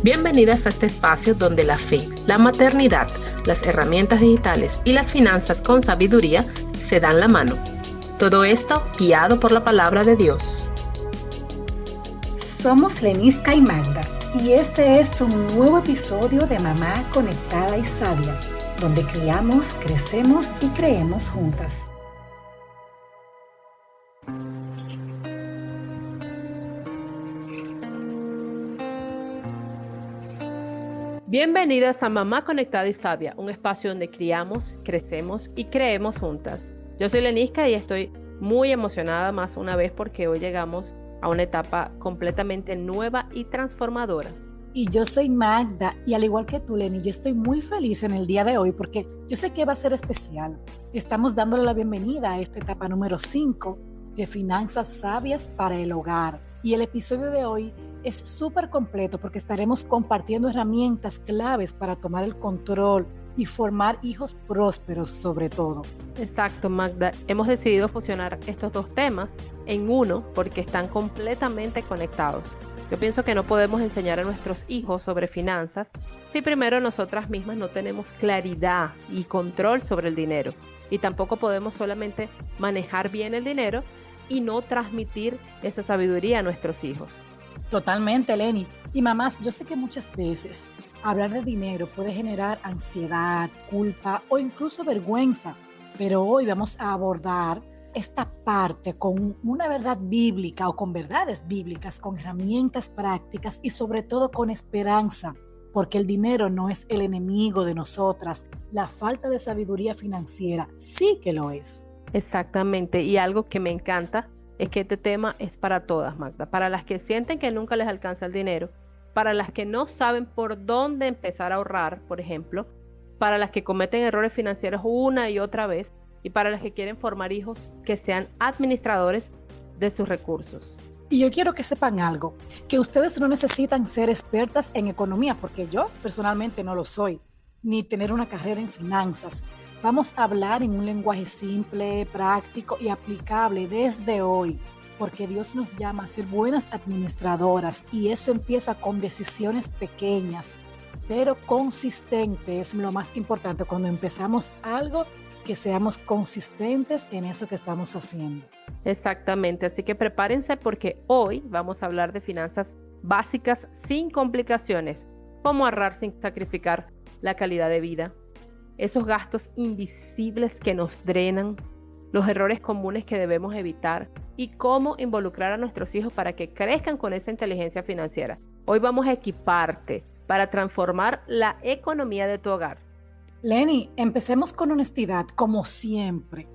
Bienvenidas a este espacio donde la fe, la maternidad, las herramientas digitales y las finanzas con sabiduría se dan la mano. Todo esto guiado por la palabra de Dios. Somos Lenisca y Magda y este es un nuevo episodio de Mamá Conectada y Sabia, donde criamos, crecemos y creemos juntas. Bienvenidas a Mamá Conectada y Sabia, un espacio donde criamos, crecemos y creemos juntas. Yo soy Lenisca y estoy muy emocionada más una vez porque hoy llegamos a una etapa completamente nueva y transformadora. Y yo soy Magda y al igual que tú, Leni, yo estoy muy feliz en el día de hoy porque yo sé que va a ser especial. Estamos dándole la bienvenida a esta etapa número 5 de Finanzas Sabias para el Hogar. Y el episodio de hoy es súper completo porque estaremos compartiendo herramientas claves para tomar el control y formar hijos prósperos sobre todo. Exacto, Magda. Hemos decidido fusionar estos dos temas en uno porque están completamente conectados. Yo pienso que no podemos enseñar a nuestros hijos sobre finanzas si primero nosotras mismas no tenemos claridad y control sobre el dinero. Y tampoco podemos solamente manejar bien el dinero y no transmitir esa sabiduría a nuestros hijos. Totalmente, Leni. Y mamás, yo sé que muchas veces hablar de dinero puede generar ansiedad, culpa o incluso vergüenza, pero hoy vamos a abordar esta parte con una verdad bíblica o con verdades bíblicas, con herramientas prácticas y sobre todo con esperanza, porque el dinero no es el enemigo de nosotras. La falta de sabiduría financiera sí que lo es. Exactamente, y algo que me encanta es que este tema es para todas, Magda, para las que sienten que nunca les alcanza el dinero, para las que no saben por dónde empezar a ahorrar, por ejemplo, para las que cometen errores financieros una y otra vez, y para las que quieren formar hijos que sean administradores de sus recursos. Y yo quiero que sepan algo, que ustedes no necesitan ser expertas en economía, porque yo personalmente no lo soy, ni tener una carrera en finanzas. Vamos a hablar en un lenguaje simple, práctico y aplicable desde hoy, porque Dios nos llama a ser buenas administradoras y eso empieza con decisiones pequeñas, pero consistentes. Es lo más importante cuando empezamos algo, que seamos consistentes en eso que estamos haciendo. Exactamente, así que prepárense porque hoy vamos a hablar de finanzas básicas sin complicaciones, cómo ahorrar sin sacrificar la calidad de vida, esos gastos invisibles que nos drenan, los errores comunes que debemos evitar y cómo involucrar a nuestros hijos para que crezcan con esa inteligencia financiera. Hoy vamos a equiparte para transformar la economía de tu hogar. Leni, empecemos con honestidad, como siempre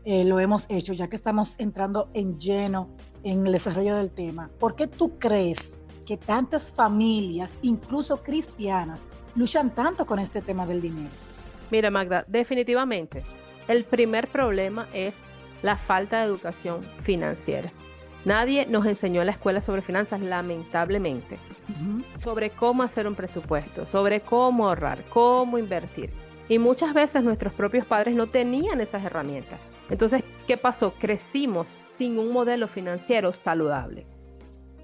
lo hemos hecho, ya que estamos entrando en lleno en el desarrollo del tema. ¿Por qué tú crees que tantas familias, incluso cristianas, luchan tanto con este tema del dinero? Mira, Magda, definitivamente, el primer problema es la falta de educación financiera. Nadie nos enseñó en la escuela sobre finanzas, lamentablemente, sobre cómo hacer un presupuesto, sobre cómo ahorrar, cómo invertir. Y muchas veces nuestros propios padres no tenían esas herramientas. Entonces, ¿qué pasó? Crecimos sin un modelo financiero saludable.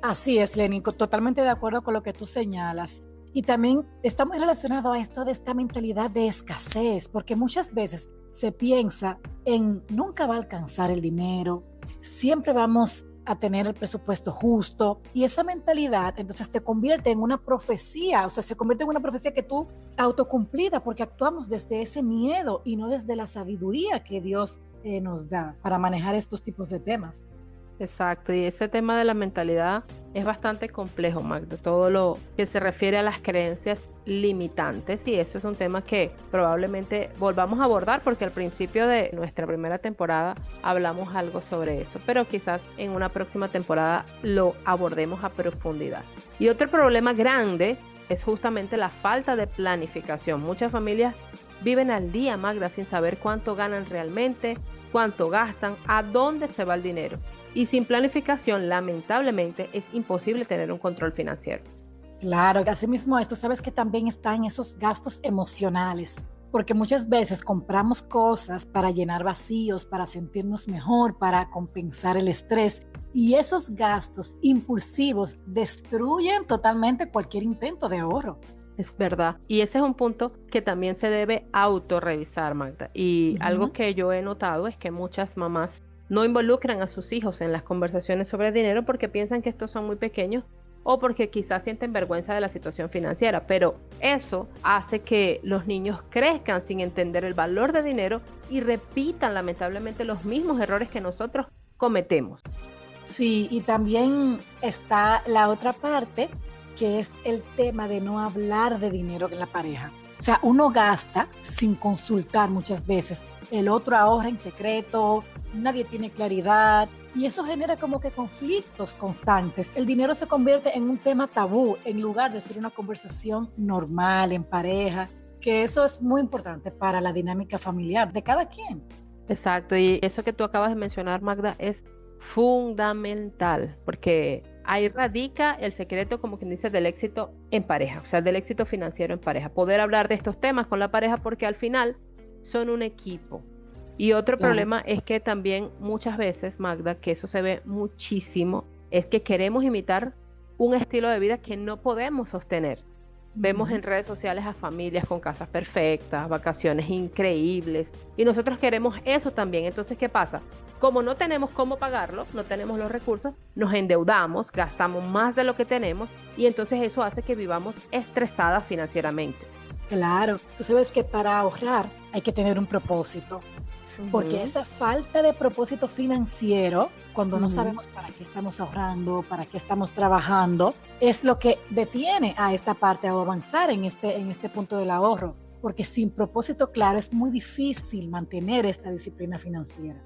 Así es, Lenin, totalmente de acuerdo con lo que tú señalas. Y también está muy relacionado a esto de esta mentalidad de escasez, porque muchas veces se piensa en nunca va a alcanzar el dinero, siempre vamos a tener el presupuesto justo, y esa mentalidad entonces te convierte en una profecía, o sea, se convierte en una profecía que tú autocumplida, porque actuamos desde ese miedo y no desde la sabiduría que Dios nos da para manejar estos tipos de temas. Exacto, y ese tema de la mentalidad es bastante complejo, Magda, todo lo que se refiere a las creencias limitantes, y eso es un tema que probablemente volvamos a abordar porque al principio de nuestra primera temporada hablamos algo sobre eso, pero quizás en una próxima temporada lo abordemos a profundidad. Y otro problema grande es justamente la falta de planificación. Muchas familias viven al día, Magda, sin saber cuánto ganan realmente, cuánto gastan, a dónde se va el dinero. Y sin planificación, lamentablemente, es imposible tener un control financiero. Claro, así mismo esto, sabes que también están esos gastos emocionales, porque muchas veces compramos cosas para llenar vacíos, para sentirnos mejor, para compensar el estrés, y esos gastos impulsivos destruyen totalmente cualquier intento de ahorro. Es verdad. Y ese es un punto que también se debe autorrevisar, Magda. Y algo Ujú. que yo he notado es que muchas mamás no involucran a sus hijos en las conversaciones sobre dinero porque piensan que estos son muy pequeños o porque quizás sienten vergüenza de la situación financiera. Pero eso hace que los niños crezcan sin entender el valor de dinero y repitan lamentablemente los mismos errores que nosotros cometemos. Sí, y también está la otra parte, que es el tema de no hablar de dinero en la pareja. O sea, uno gasta sin consultar muchas veces. El otro ahorra en secreto, nadie tiene claridad y eso genera como que conflictos constantes. El dinero se convierte en un tema tabú en lugar de ser una conversación normal en pareja, que eso es muy importante para la dinámica familiar de cada quien. Exacto, y eso que tú acabas de mencionar, Magda, es fundamental, porque ahí radica el secreto, como quien dice, del éxito en pareja, o sea, del éxito financiero en pareja. Poder hablar de estos temas con la pareja porque al final son un equipo. Y otro Claro. problema es que también muchas veces, Magda, que eso se ve muchísimo, es que queremos imitar un estilo de vida que no podemos sostener. Vemos Ujú. en redes sociales a familias con casas perfectas, vacaciones increíbles, y nosotros queremos eso también. Entonces, ¿qué pasa? Como no tenemos cómo pagarlo, no tenemos los recursos, nos endeudamos, gastamos más de lo que tenemos, y entonces eso hace que vivamos estresadas financieramente. Claro, tú sabes que para ahorrar hay que tener un propósito. Porque Ujú, esa falta de propósito financiero, cuando no ujú. sabemos para qué estamos ahorrando, para qué estamos trabajando, es lo que detiene a esta parte a avanzar en este punto del ahorro. Porque sin propósito claro es muy difícil mantener esta disciplina financiera.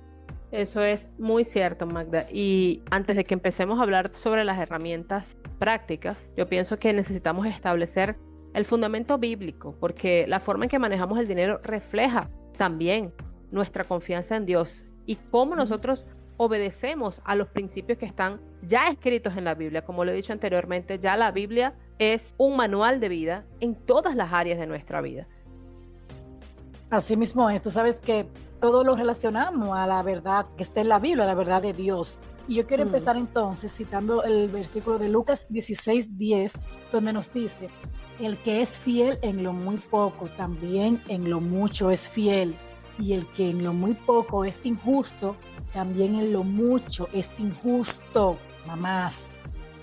Eso es muy cierto, Magda. Y antes de que empecemos a hablar sobre las herramientas prácticas, yo pienso que necesitamos establecer el fundamento bíblico, porque la forma en que manejamos el dinero refleja también nuestra confianza en Dios y cómo Mm. nosotros obedecemos a los principios que están ya escritos en la Biblia. Como lo he dicho anteriormente, ya la Biblia es un manual de vida en todas las áreas de nuestra vida. Así mismo es, tú sabes que todo lo relacionamos a la verdad que está en la Biblia, la verdad de Dios. Y yo quiero Mm, empezar entonces citando el versículo de Lucas 16:10, donde nos dice, el que es fiel en lo muy poco, también en lo mucho es fiel. Y el que en lo muy poco es injusto, también en lo mucho es injusto. Mamás,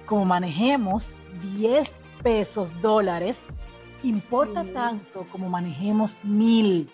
como manejemos 10 pesos, dólares, importa mm, tanto como manejemos 1000,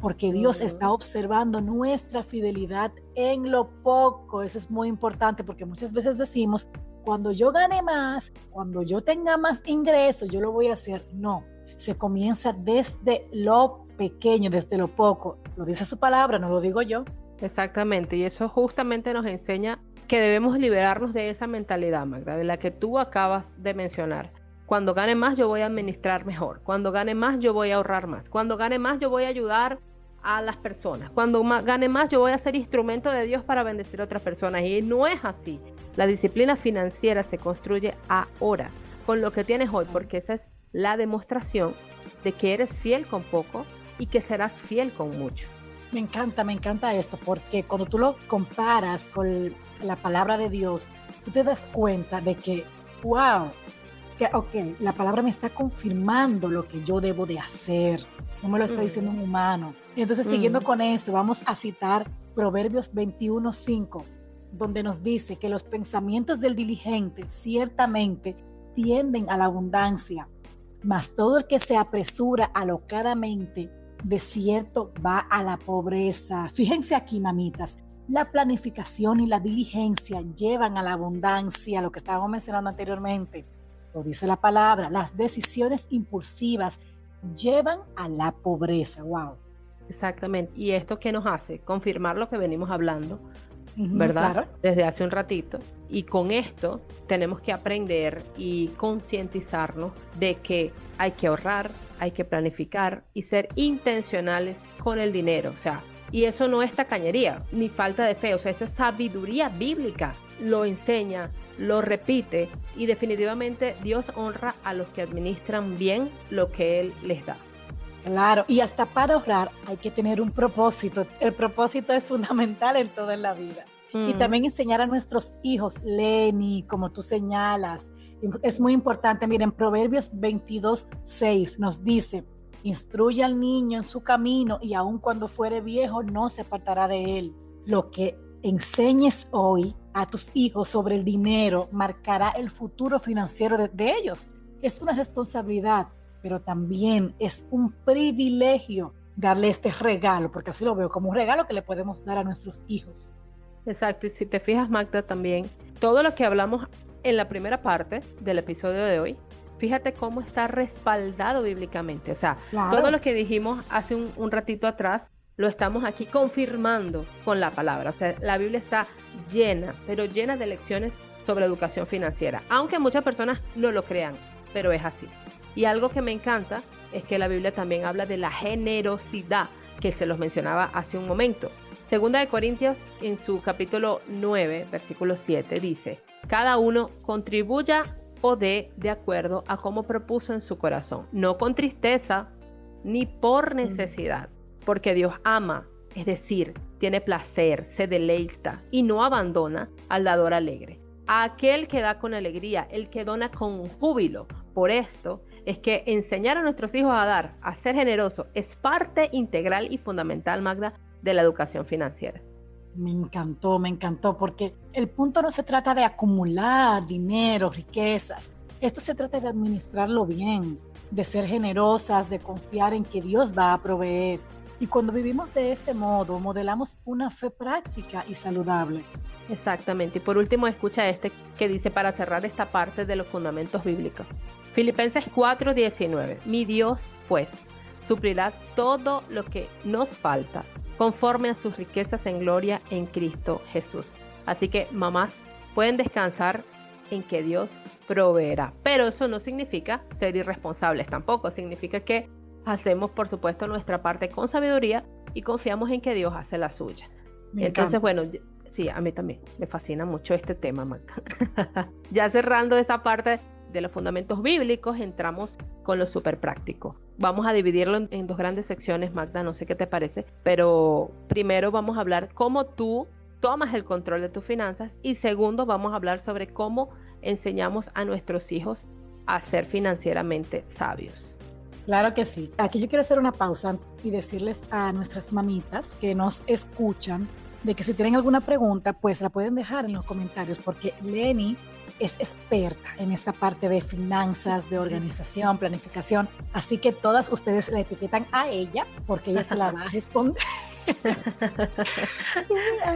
porque Dios está mm. observando nuestra fidelidad en lo poco. Eso es muy importante porque muchas veces decimos, cuando yo gane más, cuando yo tenga más ingresos, yo lo voy a hacer. No, se comienza desde lo pequeño, desde lo poco. Lo dice su palabra, no lo digo yo. Exactamente, y eso justamente nos enseña que debemos liberarnos de esa mentalidad, Magda, de la que tú acabas de mencionar. Cuando gane más, yo voy a administrar mejor. Cuando gane más, yo voy a ahorrar más. Cuando gane más, yo voy a ayudar a las personas. Cuando gane más, yo voy a ser instrumento de Dios para bendecir a otras personas. Y no es así. La disciplina financiera se construye ahora, con lo que tienes hoy, porque esa es la demostración de que eres fiel con poco y que serás fiel con mucho. Me encanta esto, porque cuando tú lo comparas con la palabra de Dios, tú te das cuenta de que, wow, que, ok, la palabra me está confirmando lo que yo debo de hacer, no me lo está diciendo Mm, un humano. Y entonces, siguiendo mm. con esto, vamos a citar Proverbios 21:5, donde nos dice que los pensamientos del diligente ciertamente tienden a la abundancia, mas todo el que se apresura alocadamente, de cierto va a la pobreza. Fíjense aquí, mamitas, la planificación y la diligencia llevan a la abundancia, lo que estábamos mencionando anteriormente. Lo dice la palabra, las decisiones impulsivas llevan a la pobreza. Wow. Exactamente. ¿Y esto qué nos hace? Confirmar lo que venimos hablando, Ujú, ¿verdad? claro. Desde hace un ratito. Y con esto tenemos que aprender y concientizarnos de que hay que ahorrar, hay que planificar y ser intencionales con el dinero. O sea, y eso no es tacañería ni falta de fe. O sea, eso es sabiduría bíblica. Lo enseña, lo repite y definitivamente Dios honra a los que administran bien lo que Él les da. Claro, y hasta para ahorrar hay que tener un propósito. El propósito es fundamental en todo en la vida. Y Mm, también enseñar a nuestros hijos, Lenny, como tú señalas, es muy importante. Miren, Proverbios 22:6 nos dice, instruye al niño en su camino y aun cuando fuere viejo no se apartará de él. Lo que enseñes hoy a tus hijos sobre el dinero marcará el futuro financiero de ellos. Es una responsabilidad, pero también es un privilegio darle este regalo, porque así lo veo como un regalo que le podemos dar a nuestros hijos. exacto, y si te fijas, Magda, también todo lo que hablamos en la primera parte del episodio de hoy, fíjate cómo está respaldado bíblicamente. O sea, todo Claro. lo que dijimos hace un ratito atrás, lo estamos aquí confirmando con la palabra. O sea, la Biblia está llena, pero llena de lecciones sobre educación financiera, aunque muchas personas no lo crean, pero es así. Y algo que me encanta es que la Biblia también habla de la generosidad, que se los mencionaba hace un momento. Segunda de Corintios, en su capítulo 9, versículo 7, dice, cada uno contribuya o dé de acuerdo a cómo propuso en su corazón, no con tristeza ni por necesidad, porque Dios ama, es decir, tiene placer, se deleita y no abandona al dador alegre. A aquel que da con alegría, el que dona con júbilo. Por esto es que enseñar a nuestros hijos a dar, a ser generosos, es parte integral y fundamental, Magda, de la educación financiera. Me encantó, porque el punto no se trata de acumular dinero, riquezas. Esto se trata de administrarlo bien, de ser generosas, de confiar en que Dios va a proveer. Y cuando vivimos de ese modo, modelamos una fe práctica y saludable. Exactamente. Y por último, escucha este que dice para cerrar esta parte de los fundamentos bíblicos. Filipenses 4:19. Mi Dios, pues, suplirá todo lo que nos falta conforme a sus riquezas en gloria en Cristo Jesús. Así que, mamás, pueden descansar en que Dios proveerá. Pero eso no significa ser irresponsables tampoco. Significa que hacemos, por supuesto, nuestra parte con sabiduría y confiamos en que Dios hace la suya. Me Entonces, encanta. bueno, sí, a mí también me fascina mucho este tema, Magda. Ya cerrando esa parte de los fundamentos bíblicos, entramos con lo súper práctico. Vamos a dividirlo en dos grandes secciones, Magda, no sé qué te parece, pero primero vamos a hablar cómo tú tomas el control de tus finanzas y segundo vamos a hablar sobre cómo enseñamos a nuestros hijos a ser financieramente sabios. Claro que sí. Aquí yo quiero hacer una pausa y decirles a nuestras mamitas que nos escuchan de que si tienen alguna pregunta, pues la pueden dejar en los comentarios, porque Lenny es experta en esta parte de finanzas, de organización, planificación. Así que todas ustedes la etiquetan a ella porque ella se la va a responder.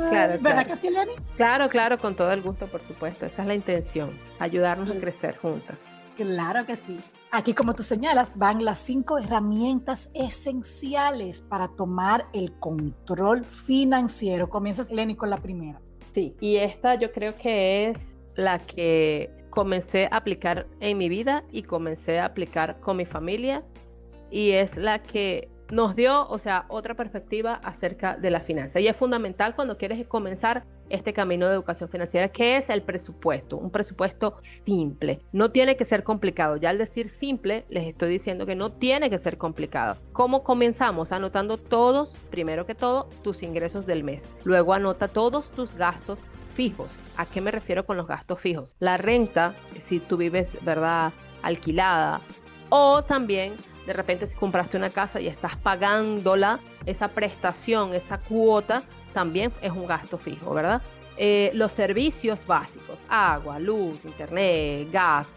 Claro, ¿Verdad claro. que sí, Lenny? Claro, claro, con todo el gusto, por supuesto. Esa es la intención, ayudarnos a crecer juntas. Claro que sí. Aquí, como tú señalas, van las 5 herramientas esenciales para tomar el control financiero. Comienzas, Lenny, con la primera. Sí, y esta yo creo que es la que comencé a aplicar en mi vida y comencé a aplicar con mi familia y es la que nos dio, o sea, otra perspectiva acerca de la finanza. Y es fundamental cuando quieres comenzar este camino de educación financiera, que es el presupuesto, un presupuesto simple. No tiene que ser complicado. Ya al decir simple, les estoy diciendo que no tiene que ser complicado. ¿Cómo comenzamos? Anotando todos, primero que todo, tus ingresos del mes. Luego anota todos tus gastos fijos. ¿A qué me refiero con los gastos fijos? La renta, si tú vives, ¿verdad?, alquilada, o también de repente si compraste una casa y estás pagándola, esa prestación, esa cuota, también es un gasto fijo, ¿verdad? Los servicios básicos, agua, luz, internet, gas,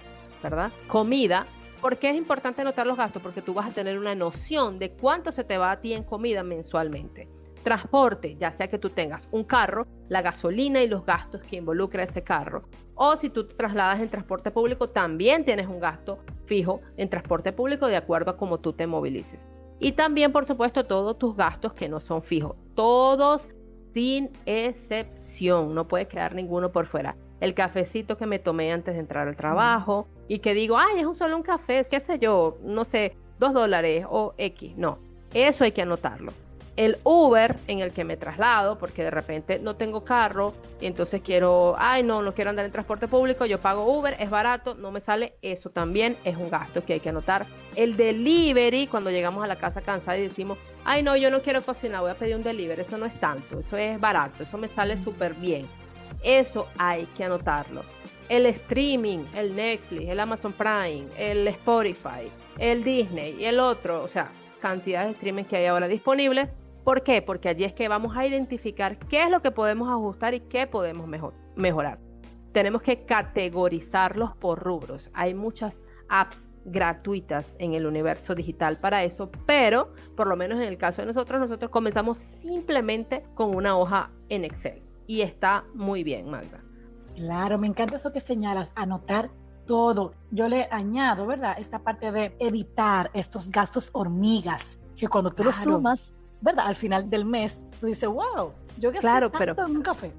¿verdad? Comida. ¿Por qué es importante anotar los gastos? Porque tú vas a tener una noción de cuánto se te va a ti en comida mensualmente. Transporte, ya sea que tú tengas un carro, la gasolina y los gastos que involucra ese carro. O si tú te trasladas en transporte público, también tienes un gasto fijo en transporte público de acuerdo a cómo tú te movilices. Y también, por supuesto, todos tus gastos que no son fijos. Todos sin excepción. No puede quedar ninguno por fuera. El cafecito que me tomé antes de entrar al trabajo y que digo, ay, es solo un café, qué sé yo, no sé, $2 o X. No, eso hay que anotarlo. El Uber en el que me traslado, porque de repente no tengo carro y entonces no quiero andar en transporte público, yo pago Uber, es barato, no me sale, eso también es un gasto que hay que anotar. El delivery, cuando llegamos a la casa cansada y decimos, ay no, yo no quiero cocinar, voy a pedir un delivery, eso no es tanto, eso es barato, eso me sale súper bien. Eso hay que anotarlo. El streaming, el Netflix, el Amazon Prime, el Spotify, el Disney y el otro, o sea, cantidad de streaming que hay ahora disponibles. ¿Por qué? Porque allí es que vamos a identificar qué es lo que podemos ajustar y qué podemos mejorar. Tenemos que categorizarlos por rubros. Hay muchas apps gratuitas en el universo digital para eso, pero por lo menos en el caso de nosotros comenzamos simplemente con una hoja en Excel y está muy bien, Magda. Claro, me encanta eso que señalas, anotar todo. Yo le añado, ¿verdad? Esta parte de evitar estos gastos hormigas, que cuando tú los sumas, ¿verdad? Al final del mes, tú dices, wow, yo gasté tanto en un café.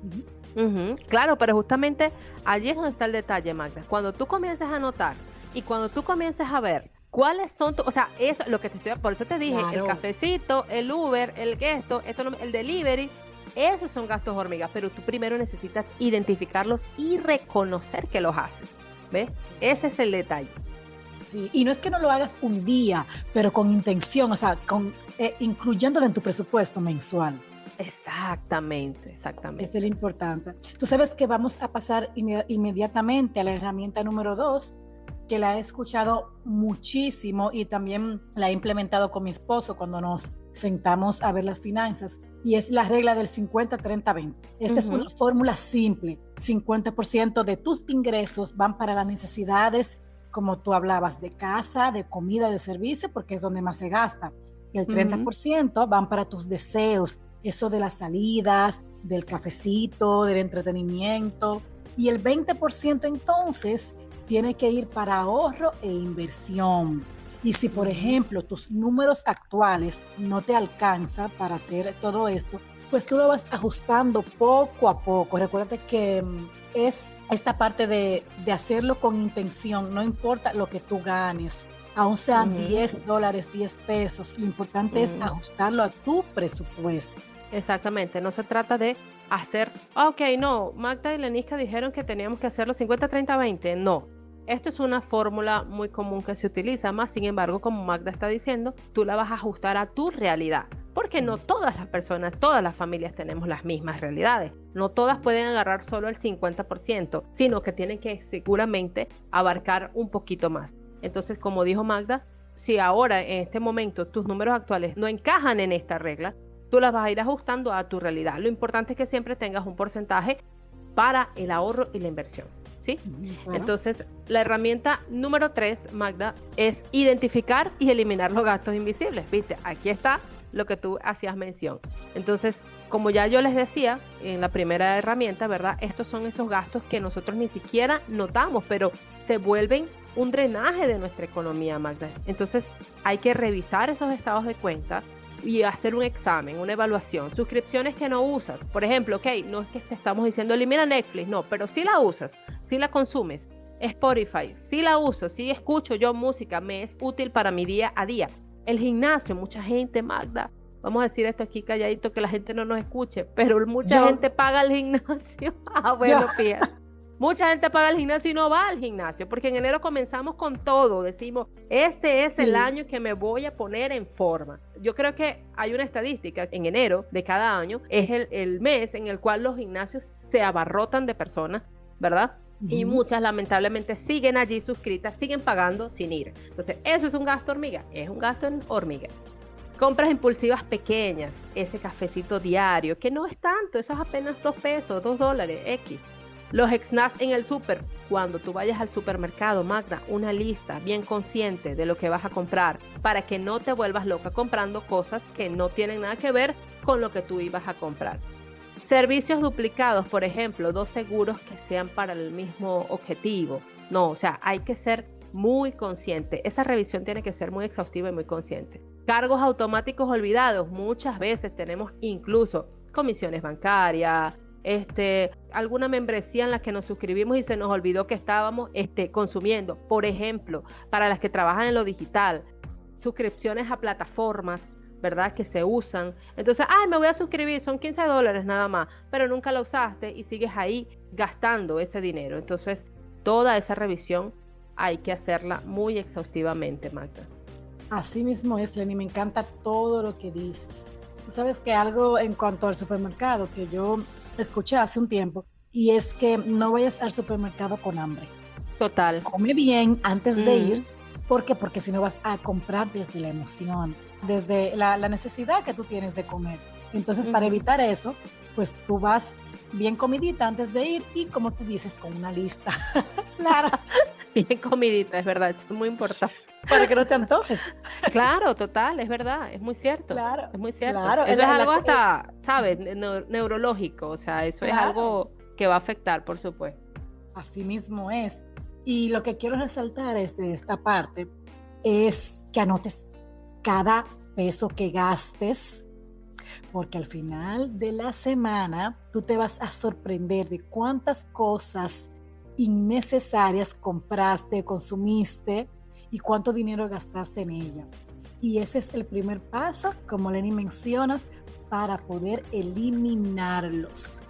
Claro, pero justamente allí es donde está el detalle, Magda. Cuando tú comienzas a anotar y cuando tú comienzas a ver cuáles son, o sea, eso lo que por eso te dije, el cafecito, el Uber, el el delivery, esos son gastos hormigas, pero tú primero necesitas identificarlos y reconocer que los haces, ¿ves? Ese es el detalle. Sí, y no es que no lo hagas un día, pero con intención, o sea, incluyéndolo en tu presupuesto mensual. Exactamente. Eso es lo importante. Tú sabes que vamos a pasar inmediatamente a la herramienta número 2, que la he escuchado muchísimo y también la he implementado con mi esposo cuando nos sentamos a ver las finanzas, y es la regla del 50-30-20. Esta es una fórmula simple. 50% de tus ingresos van para las necesidades, como tú hablabas, de casa, de comida, de servicio, porque es donde más se gasta. Y el 30% van para tus deseos, eso de las salidas, del cafecito, del entretenimiento. Y el 20% entonces tiene que ir para ahorro e inversión. Y si, por ejemplo, tus números actuales no te alcanzan para hacer todo esto, pues tú lo vas ajustando poco a poco. Recuérdate que es esta parte de hacerlo con intención, no importa lo que tú ganes, aun sean $10, $10, lo importante es ajustarlo a tu presupuesto. Exactamente, no se trata de hacer, no, Magda y Lenisca dijeron que teníamos que hacerlo 50-30-20, no. Esto es una fórmula muy común que se utiliza, más sin embargo, como Magda está diciendo, tú la vas a ajustar a tu realidad, porque no todas las personas, todas las familias tenemos las mismas realidades. No todas pueden agarrar solo el 50%, sino que tienen que seguramente abarcar un poquito más. Entonces, como dijo Magda, si ahora en este momento tus números actuales no encajan en esta regla, tú las vas a ir ajustando a tu realidad. Lo importante es que siempre tengas un porcentaje para el ahorro y la inversión. ¿Sí? Bueno. Entonces, la herramienta número 3, Magda, es identificar y eliminar los gastos invisibles. ¿Viste? Aquí está lo que tú hacías mención. Entonces, como ya yo les decía en la primera herramienta, ¿verdad? Estos son esos gastos que nosotros ni siquiera notamos, pero se vuelven un drenaje de nuestra economía, Magda. Entonces, hay que revisar esos estados de cuenta y hacer un examen, una evaluación. Suscripciones que no usas, por ejemplo, no es que te estamos diciendo elimina Netflix, no, pero sí la usas, sí la consumes. Spotify, sí la uso, sí escucho yo música, me es útil para mi día a día. El gimnasio, mucha gente, Magda, vamos a decir esto aquí calladito que la gente no nos escuche, pero mucha gente paga el gimnasio. Pierre. Mucha gente paga el gimnasio y no va al gimnasio, porque en enero comenzamos con todo, decimos, este es el año que me voy a poner en forma. Yo creo que hay una estadística, en enero de cada año, es el mes en el cual los gimnasios se abarrotan de personas, ¿verdad? Y muchas lamentablemente siguen allí suscritas, siguen pagando sin ir. Entonces, ¿eso es un gasto hormiga? Es un gasto en hormiga. Compras impulsivas pequeñas, ese cafecito diario, que no es tanto, eso es apenas $2, $2, X. Los snacks en el súper, cuando tú vayas al supermercado, Magda, una lista bien consciente de lo que vas a comprar para que no te vuelvas loca comprando cosas que no tienen nada que ver con lo que tú ibas a comprar. Servicios duplicados, por ejemplo, 2 seguros que sean para el mismo objetivo. No, o sea, hay que ser muy consciente. Esa revisión tiene que ser muy exhaustiva y muy consciente. Cargos automáticos olvidados, muchas veces tenemos incluso comisiones bancarias, alguna membresía en la que nos suscribimos y se nos olvidó que estábamos consumiendo. Por ejemplo, para las que trabajan en lo digital, suscripciones a plataformas ¿verdad? Que se usan. Entonces, ay, me voy a suscribir, son $15 nada más, pero nunca la usaste y sigues ahí gastando ese dinero. Entonces, toda esa revisión hay que hacerla muy exhaustivamente, Magda. Así mismo es, Lenny, me encanta todo lo que dices. Tú sabes que algo en cuanto al supermercado que yo escuché hace un tiempo, y es que no vayas al supermercado con hambre. Total. Come bien antes de Mm, ir. ¿Por qué? Porque si no vas a comprar desde la emoción, desde la necesidad que tú tienes de comer. Entonces, para ujú. evitar eso, pues tú vas bien comidita antes de ir y como tú dices, con una lista clara Bien comidita, es verdad, eso es muy importante. para que no te antojes. Claro, total, es verdad, es muy cierto, Claro, es muy cierto. claro, Eso es algo hasta, ¿sabes? Neurológico, o sea, eso es claro, algo que va a afectar, por supuesto. así mismo es. Y lo que quiero resaltar es de esta parte, es que anotes cada peso que gastes, porque al final de la semana tú te vas a sorprender de cuántas cosas innecesarias compraste, consumiste y cuánto dinero gastaste en ella. Y ese es el primer paso, como Lenny mencionas, para poder eliminarlos.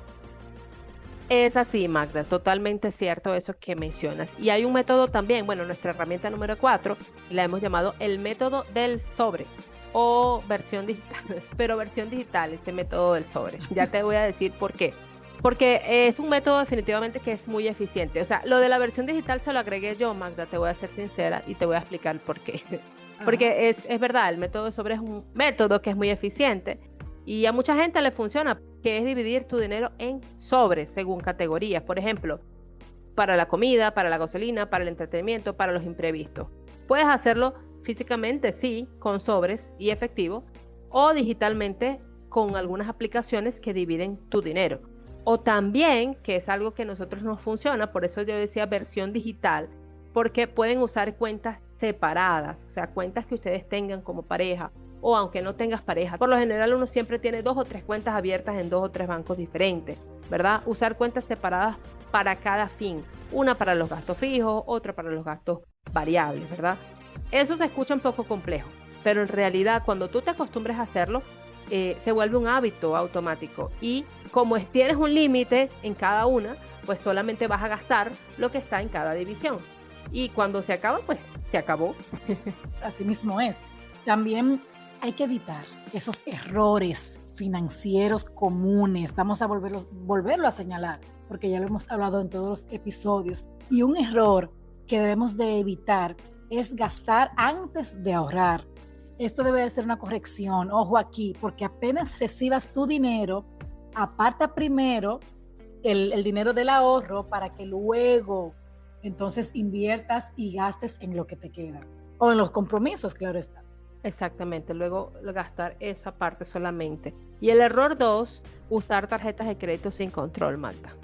Es así, Magda, totalmente cierto eso que mencionas. Y hay un método también, bueno, nuestra herramienta número 4, la hemos llamado el método del sobre o versión digital, pero versión digital, este método del sobre. Ya te voy a decir por qué. Porque es un método definitivamente que es muy eficiente. O sea, lo de la versión digital se lo agregué yo, Magda, te voy a ser sincera y te voy a explicar por qué. Ajá. Porque es verdad, el método de sobre es un método que es muy eficiente y a mucha gente le funciona, que es dividir tu dinero en sobres según categorías. Por ejemplo, para la comida, para la gasolina, para el entretenimiento, para los imprevistos. Puedes hacerlo físicamente, sí, con sobres y efectivo, o digitalmente con algunas aplicaciones que dividen tu dinero. O también, que es algo que a nosotros nos funciona, por eso yo decía versión digital, porque pueden usar cuentas separadas, o sea, cuentas que ustedes tengan como pareja o aunque no tengas pareja. Por lo general uno siempre tiene 2 o 3 cuentas abiertas en 2 o 3 bancos diferentes, ¿verdad? Usar cuentas separadas para cada fin. Una para los gastos fijos, otra para los gastos variables, ¿verdad? Eso se escucha un poco complejo, pero en realidad cuando tú te acostumbres a hacerlo, se vuelve un hábito automático y como tienes un límite en cada una, pues solamente vas a gastar lo que está en cada división. Y cuando se acaba, pues se acabó. Así mismo es. También hay que evitar esos errores financieros comunes. Vamos a volverlo a señalar, porque ya lo hemos hablado en todos los episodios. Y un error que debemos de evitar es gastar antes de ahorrar. Esto debe de ser una corrección, ojo aquí, porque apenas recibas tu dinero, aparta primero el dinero del ahorro para que luego entonces inviertas y gastes en lo que te queda. O en los compromisos, claro está. Exactamente, luego gastar esa parte solamente. Y el error 2, usar tarjetas de crédito sin control, Magda.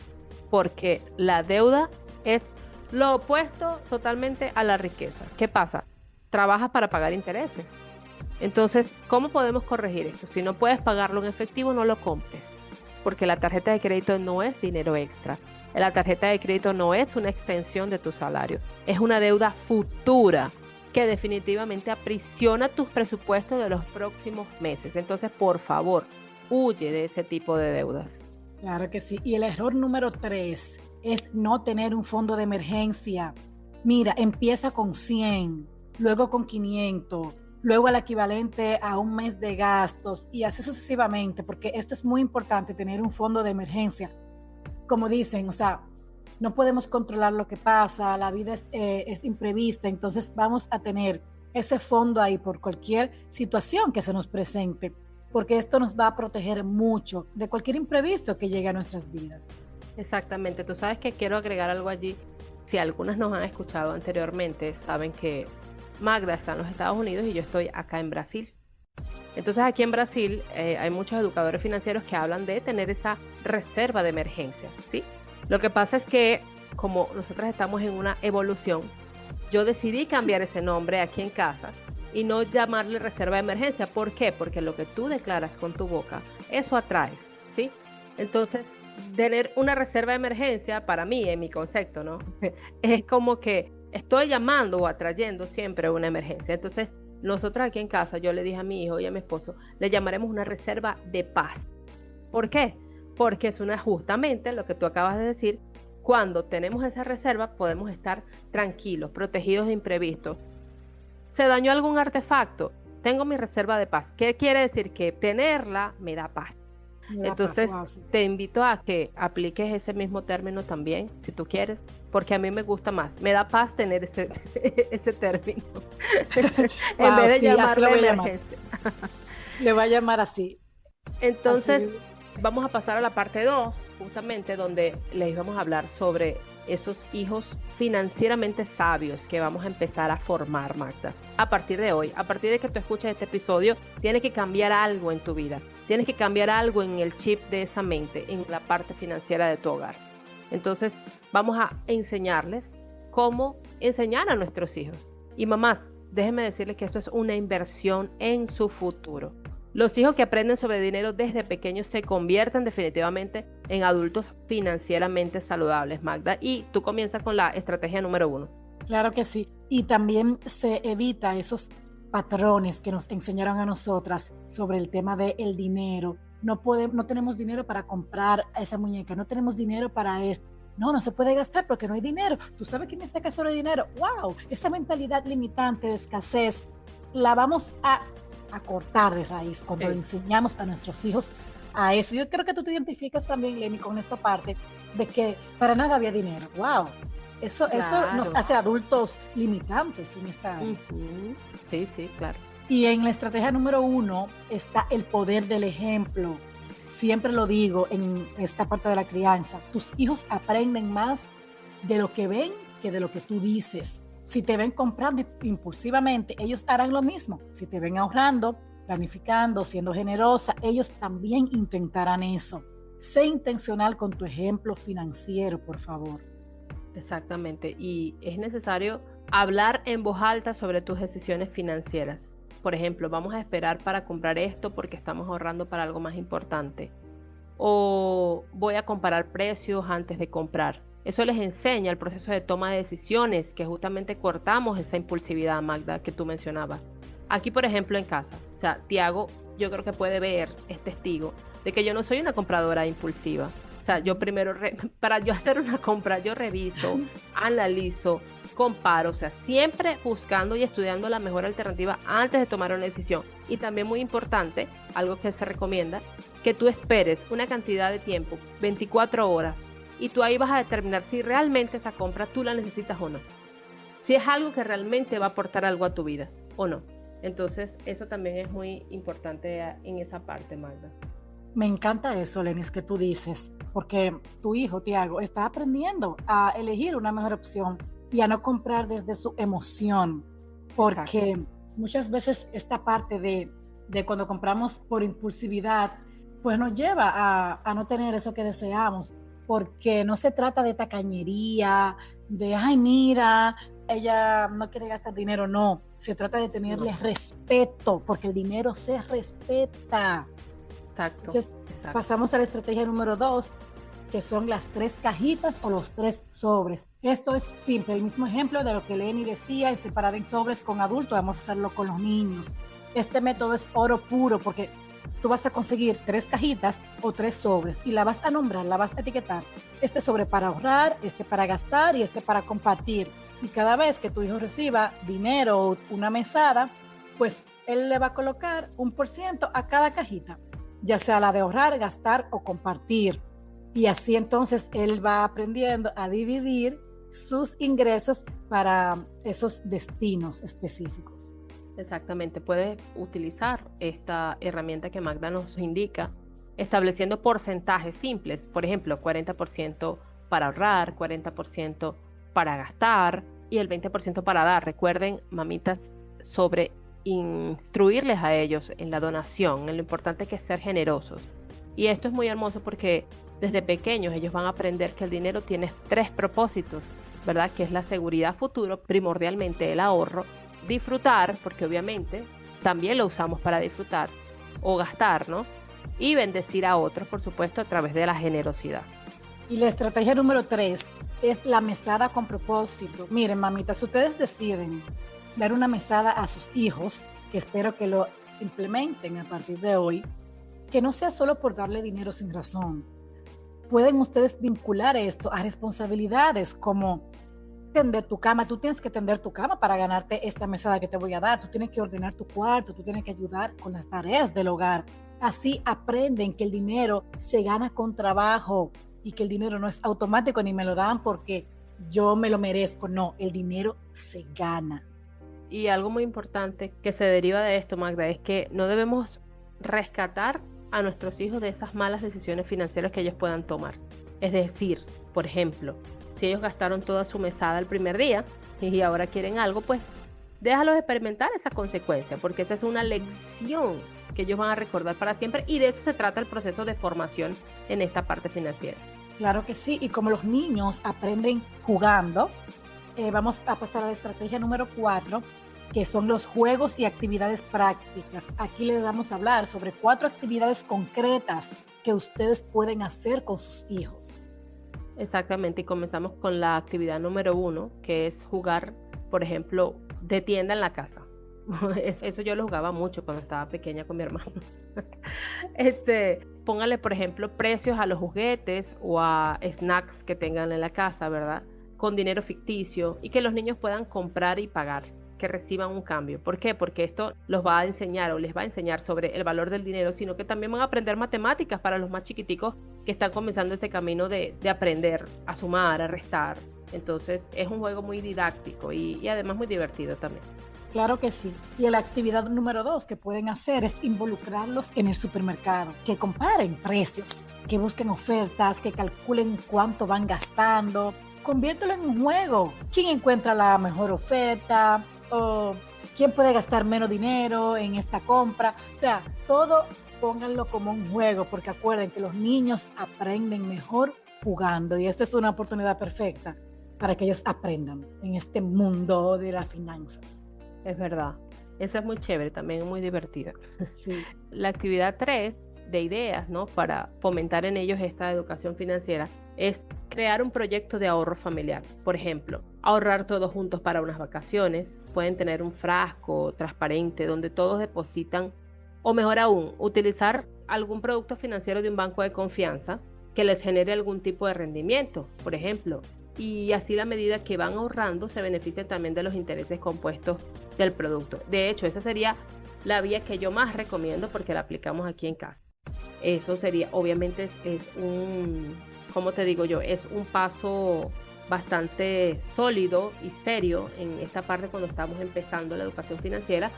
Porque la deuda es lo opuesto totalmente a la riqueza. ¿Qué pasa? Trabajas para pagar intereses. Entonces, ¿cómo podemos corregir esto? Si no puedes pagarlo en efectivo, no lo compres, porque la tarjeta de crédito no es dinero extra. La tarjeta de crédito no es una extensión de tu salario, es una deuda futura que definitivamente aprisiona tus presupuestos de los próximos meses. Entonces, por favor, huye de ese tipo de deudas. Claro que sí. Y el error número 3 es no tener un fondo de emergencia. Mira, empieza con 100, luego con 500, luego el equivalente a un mes de gastos y así sucesivamente, porque esto es muy importante, tener un fondo de emergencia. Como dicen, o sea, no podemos controlar lo que pasa, la vida es imprevista, entonces vamos a tener ese fondo ahí por cualquier situación que se nos presente, porque esto nos va a proteger mucho de cualquier imprevisto que llegue a nuestras vidas. Exactamente, tú sabes que quiero agregar algo allí. Si algunas nos han escuchado anteriormente, saben que Magda está en los Estados Unidos y yo estoy acá en Brasil. Entonces aquí en Brasil hay muchos educadores financieros que hablan de tener esa reserva de emergencia, ¿sí? Lo que pasa es que como nosotros estamos en una evolución, yo decidí cambiar ese nombre aquí en casa y no llamarle reserva de emergencia. ¿Por qué? Porque lo que tú declaras con tu boca, eso atraes, ¿sí? Entonces, tener una reserva de emergencia, para mí, en mi concepto, ¿no? Es como que estoy llamando o atrayendo siempre una emergencia. Entonces, Nosotros aquí en casa, yo le dije a mi hijo y a mi esposo, le llamaremos una reserva de paz. ¿Por qué? Porque es justamente lo que tú acabas de decir, cuando tenemos esa reserva podemos estar tranquilos, protegidos de imprevistos. ¿Se dañó algún artefacto? Tengo mi reserva de paz. ¿Qué quiere decir? Que tenerla me da paz. Entonces, Wow, sí. te invito a que apliques ese mismo término también, si tú quieres, porque a mí me gusta más. Me da paz tener ese término, en Wow, vez de sí, así lo llamarla voy a llamar. emergencia. Le voy a llamar así. Entonces, Así. vamos a pasar a la parte 2, justamente donde les vamos a hablar sobre esos hijos financieramente sabios que vamos a empezar a formar, Magda. A partir de hoy, a partir de que tú escuches este episodio, tienes que cambiar algo en tu vida. Tienes que cambiar algo en el chip de esa mente, en la parte financiera de tu hogar. Entonces, vamos a enseñarles cómo enseñar a nuestros hijos. Y mamás, déjenme decirles que esto es una inversión en su futuro. Los hijos que aprenden sobre dinero desde pequeños se convierten definitivamente en adultos financieramente saludables, Magda. Y tú comienzas con la estrategia número 1. Claro que sí. Y también se evita esos patrones que nos enseñaron a nosotras sobre el tema del dinero. No tenemos dinero para comprar esa muñeca, no tenemos dinero para esto. No se puede gastar porque no hay dinero. Tú sabes que en este caso no hay dinero. ¡Wow! Esa mentalidad limitante de escasez la vamos a cortar de raíz cuando enseñamos a nuestros hijos a eso. Yo creo que tú te identificas también, Lenny, con esta parte de que para nada había dinero. ¡Wow! Eso nos hace adultos limitantes en esta área. Sí, claro. Y en la estrategia número 1 está el poder del ejemplo. Siempre lo digo en esta parte de la crianza. Tus hijos aprenden más de lo que ven que de lo que tú dices. Si te ven comprando impulsivamente, ellos harán lo mismo. Si te ven ahorrando, planificando, siendo generosa, ellos también intentarán eso. Sé intencional con tu ejemplo financiero, por favor. Exactamente. Y es necesario hablar en voz alta sobre tus decisiones financieras. Por ejemplo, vamos a esperar para comprar esto porque estamos ahorrando para algo más importante. O voy a comparar precios antes de comprar. Eso les enseña el proceso de toma de decisiones, que justamente cortamos esa impulsividad, Magda, que tú mencionabas. Aquí, por ejemplo, en casa, o sea, Tiago, yo creo que puede ver, es testigo, de que yo no soy una compradora impulsiva. O sea, yo primero, para yo hacer una compra, yo reviso, analizo, comparo, o sea, siempre buscando y estudiando la mejor alternativa antes de tomar una decisión. Y también muy importante, algo que se recomienda, que tú esperes una cantidad de tiempo, 24 horas, y tú ahí vas a determinar si realmente esa compra tú la necesitas o no. Si es algo que realmente va a aportar algo a tu vida o no. Entonces, eso también es muy importante en esa parte, Magda. Me encanta eso, Lenis, que tú dices, porque tu hijo, Tiago, está aprendiendo a elegir una mejor opción y a no comprar desde su emoción, porque exacto, muchas veces esta parte de cuando compramos por impulsividad, pues nos lleva a no tener eso que deseamos, porque no se trata de tacañería, de, ay, mira, ella no quiere gastar dinero, no, se trata de tenerle respeto, porque el dinero se respeta. Exacto. Entonces, pasamos a la estrategia número 2, que son las 3 cajitas o los 3 sobres. Esto es simple, el mismo ejemplo de lo que Lenny decía, en separar en sobres con adultos, vamos a hacerlo con los niños. Este método es oro puro porque tú vas a conseguir 3 cajitas o 3 sobres y la vas a nombrar, la vas a etiquetar. Este sobre para ahorrar, este para gastar y este para compartir. Y cada vez que tu hijo reciba dinero o una mesada, pues él le va a colocar 1% a cada cajita, ya sea la de ahorrar, gastar o compartir. Y así entonces él va aprendiendo a dividir sus ingresos para esos destinos específicos. Exactamente, puedes utilizar esta herramienta que Magda nos indica, estableciendo porcentajes simples, por ejemplo, 40% para ahorrar, 40% para gastar y el 20% para dar. Recuerden, mamitas, sobre instruirles a ellos en la donación, en lo importante que es ser generosos. Y esto es muy hermoso porque desde pequeños ellos van a aprender que el dinero tiene 3 propósitos, ¿verdad? Que es la seguridad futuro, primordialmente el ahorro, disfrutar, porque obviamente también lo usamos para disfrutar o gastar, ¿no? Y bendecir a otros, por supuesto, a través de la generosidad. Y la estrategia número 3 es la mesada con propósito. Miren, mamitas, ustedes deciden dar una mesada a sus hijos, que espero que lo implementen a partir de hoy, que no sea solo por darle dinero sin razón. Pueden ustedes vincular esto a responsabilidades como tender tu cama. Tú tienes que tender tu cama para ganarte esta mesada que te voy a dar. Tú tienes que ordenar tu cuarto, tú tienes que ayudar con las tareas del hogar. Así aprenden que el dinero se gana con trabajo y que el dinero no es automático ni me lo dan porque yo me lo merezco. No, el dinero se gana. Y algo muy importante que se deriva de esto, Magda, es que no debemos rescatar a nuestros hijos de esas malas decisiones financieras que ellos puedan tomar. Es decir, por ejemplo, si ellos gastaron toda su mesada el primer día y ahora quieren algo, pues déjalos experimentar esa consecuencia, porque esa es una lección que ellos van a recordar para siempre, y de eso se trata el proceso de formación en esta parte financiera. Claro que sí, y como los niños aprenden jugando, vamos a pasar a la estrategia número 4, que son los juegos y actividades prácticas. Aquí les vamos a hablar sobre 4 actividades concretas que ustedes pueden hacer con sus hijos. Exactamente, y comenzamos con la actividad número 1, que es jugar, por ejemplo, de tienda en la casa. Eso yo lo jugaba mucho cuando estaba pequeña con mi hermano. Póngale, por ejemplo, precios a los juguetes o a snacks que tengan en la casa, ¿verdad? Con dinero ficticio, y que los niños puedan comprar y pagar, que reciban un cambio. ¿Por qué? Porque esto los va a enseñar o les va a enseñar sobre el valor del dinero, sino que también van a aprender matemáticas para los más chiquiticos que están comenzando ese camino de aprender a sumar, a restar. Entonces es un juego muy didáctico y además muy divertido también. Claro que sí. Y la actividad número 2 que pueden hacer es involucrarlos en el supermercado, que comparen precios, que busquen ofertas, que calculen cuánto van gastando. Conviértelo en un juego. ¿Quién encuentra la mejor oferta? ¿O quién puede gastar menos dinero en esta compra? O sea, todo pónganlo como un juego, porque acuerden que los niños aprenden mejor jugando, y esta es una oportunidad perfecta para que ellos aprendan en este mundo de las finanzas. Es verdad. Esa es muy chévere, también es muy divertida. Sí. La actividad 3 de ideas, ¿no? Para fomentar en ellos esta educación financiera es crear un proyecto de ahorro familiar. Por ejemplo, ahorrar todos juntos para unas vacaciones. Pueden tener un frasco transparente donde todos depositan, o mejor aún, utilizar algún producto financiero de un banco de confianza que les genere algún tipo de rendimiento, por ejemplo. Y así, la medida que van ahorrando, se benefician también de los intereses compuestos del producto. De hecho, esa sería la vía que yo más recomiendo, porque la aplicamos aquí en casa. Eso sería, obviamente, es un, ¿cómo te digo yo? Es un paso bastante sólido y serio en esta parte cuando estamos empezando la educación financiera,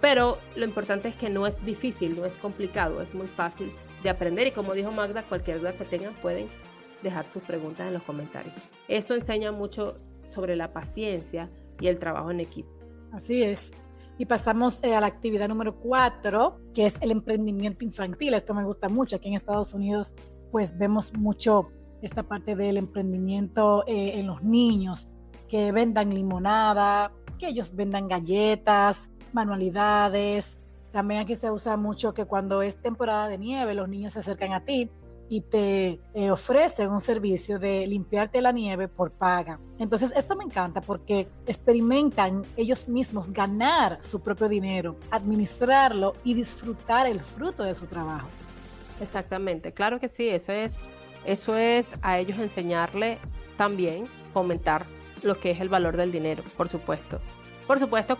pero lo importante es que no es difícil, no es complicado, es muy fácil de aprender, y como dijo Magda, cualquier duda que tengan pueden dejar sus preguntas en los comentarios. Eso enseña mucho sobre la paciencia y el trabajo en equipo. Así es. Y pasamos a la actividad número 4, que es el emprendimiento infantil. Esto me gusta mucho. Aquí en Estados Unidos, pues vemos mucho esta parte del emprendimiento en los niños, que vendan limonada, que ellos vendan galletas, manualidades. También aquí se usa mucho que cuando es temporada de nieve, los niños se acercan a ti y te ofrecen un servicio de limpiarte la nieve por paga. Entonces esto me encanta porque experimentan ellos mismos ganar su propio dinero, administrarlo y disfrutar el fruto de su trabajo. Exactamente, claro que sí, eso es a ellos enseñarle también, fomentar lo que es el valor del dinero, por supuesto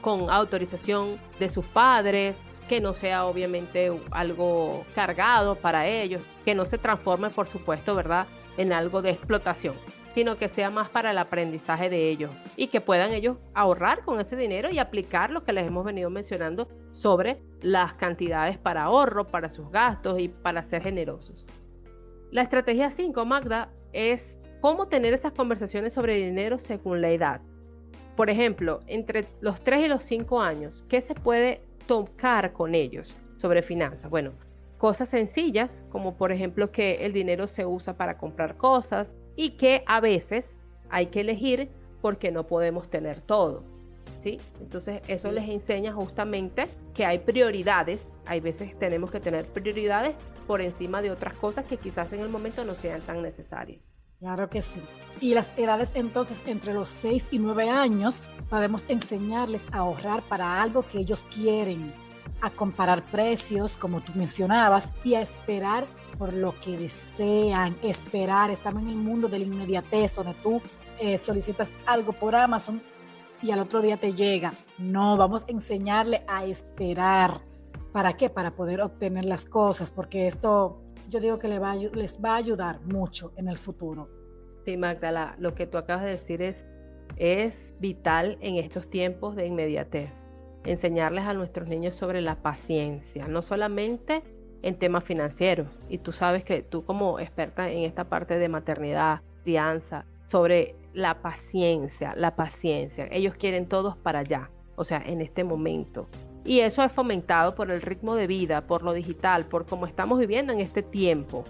con autorización de sus padres, que no sea obviamente algo cargado para ellos, que no se transforme, por supuesto, ¿verdad?, en algo de explotación, sino que sea más para el aprendizaje de ellos, y que puedan ellos ahorrar con ese dinero y aplicar lo que les hemos venido mencionando sobre las cantidades para ahorro, para sus gastos y para ser generosos. La estrategia 5, Magda, es cómo tener esas conversaciones sobre dinero según la edad. Por ejemplo, entre los 3 y los 5 años, ¿qué se puede tocar con ellos sobre finanzas? Bueno, cosas sencillas, como por ejemplo que el dinero se usa para comprar cosas y que a veces hay que elegir porque no podemos tener todo, ¿sí? Entonces eso les enseña justamente que hay prioridades. Hay veces tenemos que tener prioridades por encima de otras cosas que quizás en el momento no sean tan necesarias. Claro que sí. Y las edades entonces entre los 6 y 9 años podemos enseñarles a ahorrar para algo que ellos quieren, a comparar precios, como tú mencionabas, y a esperar por lo que desean. Esperar, estamos en el mundo de la inmediatez, donde tú solicitas algo por Amazon y al otro día te llega. No, vamos a enseñarle a esperar. ¿Para qué? Para poder obtener las cosas, porque esto yo digo que les va a ayudar mucho en el futuro. Sí, Magdala, lo que tú acabas de decir es vital en estos tiempos de inmediatez. Enseñarles a nuestros niños sobre la paciencia, no solamente en temas financieros. Y tú sabes que tú como experta en esta parte de maternidad, crianza, sobre la paciencia, la paciencia. Ellos quieren todos para allá, o sea, en este momento. Y eso es fomentado por el ritmo de vida, por lo digital, por cómo estamos viviendo en este tiempo.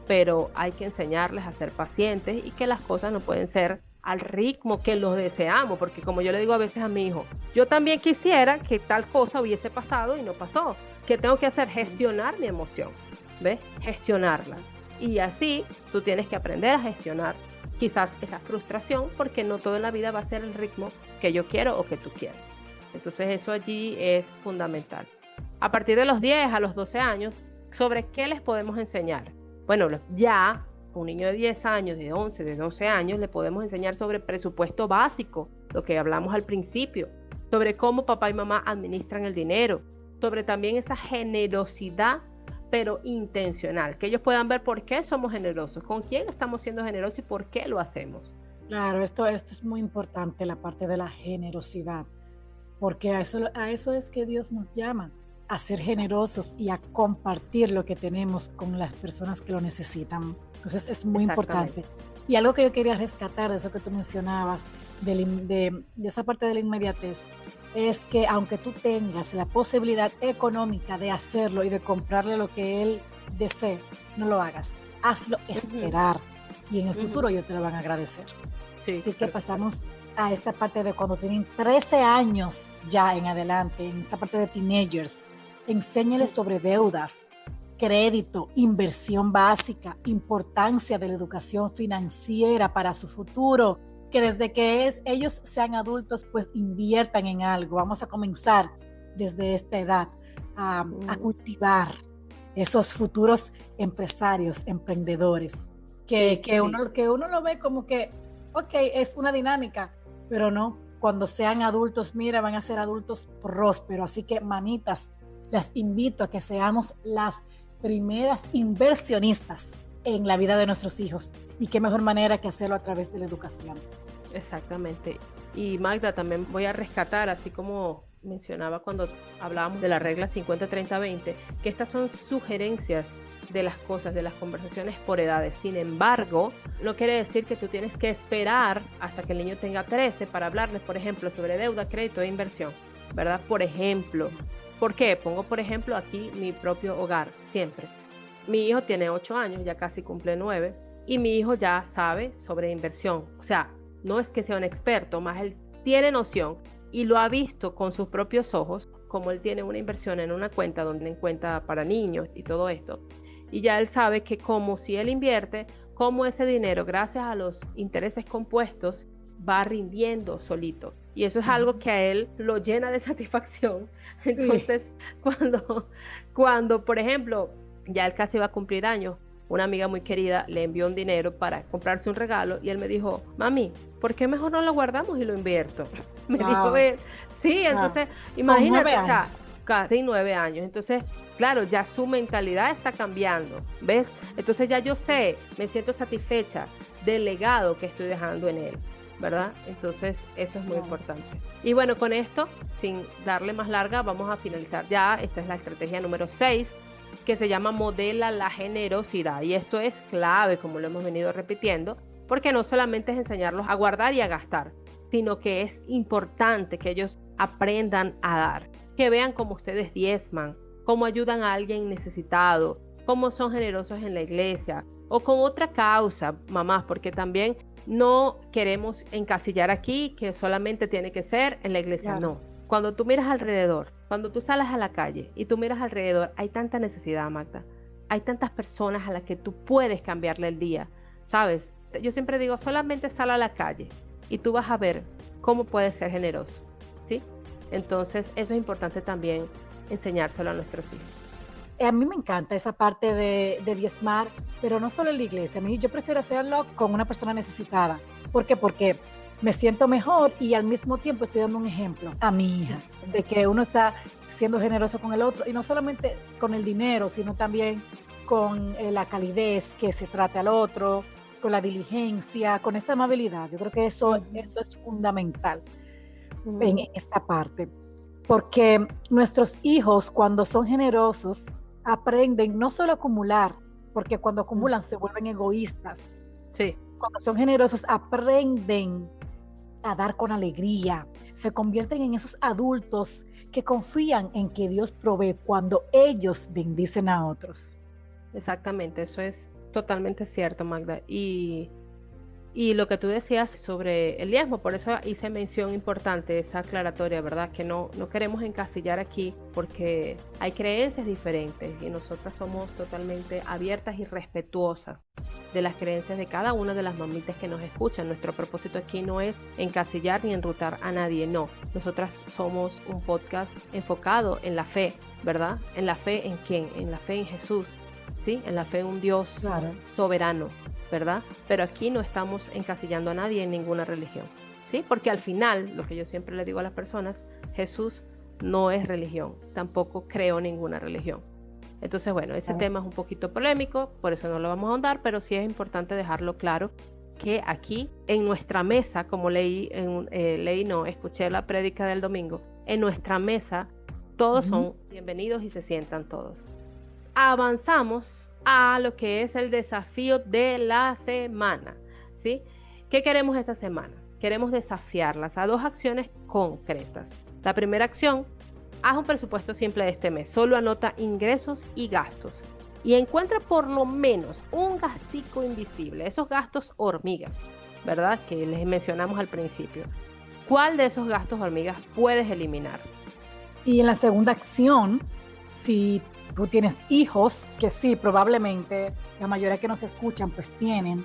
Pero hay que enseñarles a ser pacientes y que las cosas no pueden ser al ritmo que los deseamos, porque como yo le digo a veces a mi hijo, yo también quisiera que tal cosa hubiese pasado y no pasó. ¿Qué tengo que hacer? Gestionar mi emoción, ¿ves? Gestionarla. Y así tú tienes que aprender a gestionar quizás esa frustración, porque no todo en la vida va a ser el ritmo que yo quiero o que tú quieres. Entonces eso allí es fundamental. A partir de los 10 a los 12 años, ¿sobre qué les podemos enseñar? Bueno, ya a un niño de 10 años, de 11, de 12 años, le podemos enseñar sobre presupuesto básico, lo que hablamos al principio, sobre cómo papá y mamá administran el dinero, sobre también esa generosidad, pero intencional, que ellos puedan ver por qué somos generosos, con quién estamos siendo generosos y por qué lo hacemos. Claro, esto es muy importante, la parte de la generosidad, porque a eso es que Dios nos llama, a ser generosos y a compartir lo que tenemos con las personas que lo necesitan. Entonces es muy importante. Y algo que yo quería rescatar de eso que tú mencionabas, de esa parte de la inmediatez, es que aunque tú tengas la posibilidad económica de hacerlo y de comprarle lo que él desee, no lo hagas. Hazlo esperar. Y en el futuro ellos te lo van a agradecer. Sí, así que pasamos a esta parte de cuando tienen 13 años ya en adelante, en esta parte de teenagers. Enséñales sobre deudas, crédito, inversión básica, importancia de la educación financiera para su futuro, que desde que ellos sean adultos, pues inviertan en algo. Vamos a comenzar desde esta edad a cultivar esos futuros empresarios, emprendedores, que uno lo ve como que, ok, es una dinámica, pero no, cuando sean adultos, mira, van a ser adultos prósperos. Así que, manitas, las invito a que seamos las primeras inversionistas en la vida de nuestros hijos. Y qué mejor manera que hacerlo a través de la educación. Exactamente. Y Magda, también voy a rescatar, así como mencionaba cuando hablábamos de la regla 50-30-20, que estas son sugerencias de las cosas, de las conversaciones por edades. Sin embargo, no quiere decir que tú tienes que esperar hasta que el niño tenga 13 para hablarles, por ejemplo, sobre deuda, crédito e inversión, ¿verdad? Por ejemplo. ¿Por qué? Pongo, por ejemplo, aquí mi propio hogar, siempre. Mi hijo tiene 8 años, ya casi cumple 9, y mi hijo ya sabe sobre inversión. O sea, no es que sea un experto, más él tiene noción y lo ha visto con sus propios ojos, como él tiene una inversión en una cuenta donde en cuenta para niños y todo esto. Y ya él sabe que como si él invierte, como ese dinero, gracias a los intereses compuestos, va rindiendo solito. Y eso es algo que a él lo llena de satisfacción. Entonces, cuando, por ejemplo, ya él casi va a cumplir años, una amiga muy querida le envió un dinero para comprarse un regalo y él me dijo, mami, ¿por qué mejor no lo guardamos y lo invierto? Me dijo él. Sí, entonces, imagínate, casi 9 años. Entonces, claro, ya su mentalidad está cambiando, ¿ves? Entonces ya yo sé, me siento satisfecha del legado que estoy dejando en él, ¿verdad? Entonces, eso es muy importante. Y bueno, con esto, sin darle más larga, vamos a finalizar ya. Esta es la estrategia número 6, que se llama modela la generosidad. Y esto es clave, como lo hemos venido repitiendo, porque no solamente es enseñarlos a guardar y a gastar, sino que es importante que ellos aprendan a dar, que vean cómo ustedes diezman, cómo ayudan a alguien necesitado, cómo son generosos en la iglesia o con otra causa, mamás, porque también no queremos encasillar aquí que solamente tiene que ser en la iglesia, no. Cuando tú miras alrededor, cuando tú sales a la calle y tú miras alrededor, hay tanta necesidad, Magda. Hay tantas personas a las que tú puedes cambiarle el día, ¿sabes? Yo siempre digo, solamente sal a la calle y tú vas a ver cómo puedes ser generoso, ¿sí? Entonces, eso es importante también enseñárselo a nuestros hijos. A mí me encanta esa parte de diezmar, pero no solo en la iglesia. A mí yo prefiero hacerlo con una persona necesitada. ¿Por qué? Porque me siento mejor y al mismo tiempo estoy dando un ejemplo a mi hija de que uno está siendo generoso con el otro y no solamente con el dinero, sino también con la calidez que se trate al otro, con la diligencia, con esa amabilidad. Yo creo que eso es fundamental en esta parte, porque nuestros hijos cuando son generosos aprenden no solo a acumular, porque cuando acumulan se vuelven egoístas. Sí. Cuando son generosos aprenden a dar con alegría, se convierten en esos adultos que confían en que Dios provee cuando ellos bendicen a otros. Exactamente, eso es totalmente cierto, Magda. Y lo que tú decías sobre el diezmo, por eso hice mención importante, esa aclaratoria, ¿verdad? Que no queremos encasillar aquí porque hay creencias diferentes y nosotras somos totalmente abiertas y respetuosas de las creencias de cada una de las mamitas que nos escuchan. Nuestro propósito aquí no es encasillar ni enrutar a nadie, no. Nosotras somos un podcast enfocado en la fe, ¿verdad? ¿En la fe en quién? En la fe en Jesús, ¿sí? En la fe en un Dios soberano, ¿verdad? Pero aquí no estamos encasillando a nadie en ninguna religión, ¿sí? Porque al final, lo que yo siempre le digo a las personas, Jesús no es religión, tampoco creó ninguna religión. Entonces, bueno, ese tema es un poquito polémico, por eso no lo vamos a ahondar, pero sí es importante dejarlo claro que aquí en nuestra mesa, como escuché la prédica del domingo, en nuestra mesa todos son bienvenidos y se sientan todos. Avanzamos a lo que es el desafío de la semana, ¿sí? ¿Qué queremos esta semana? Queremos desafiarlas a 2 acciones concretas. La primera acción, haz un presupuesto simple de este mes, solo anota ingresos y gastos y encuentra por lo menos un gastico invisible, esos gastos hormigas, ¿verdad? Que les mencionamos al principio. ¿Cuál de esos gastos hormigas puedes eliminar? Y en la segunda acción, si tú tienes hijos, que sí, probablemente la mayoría que nos escuchan pues tienen,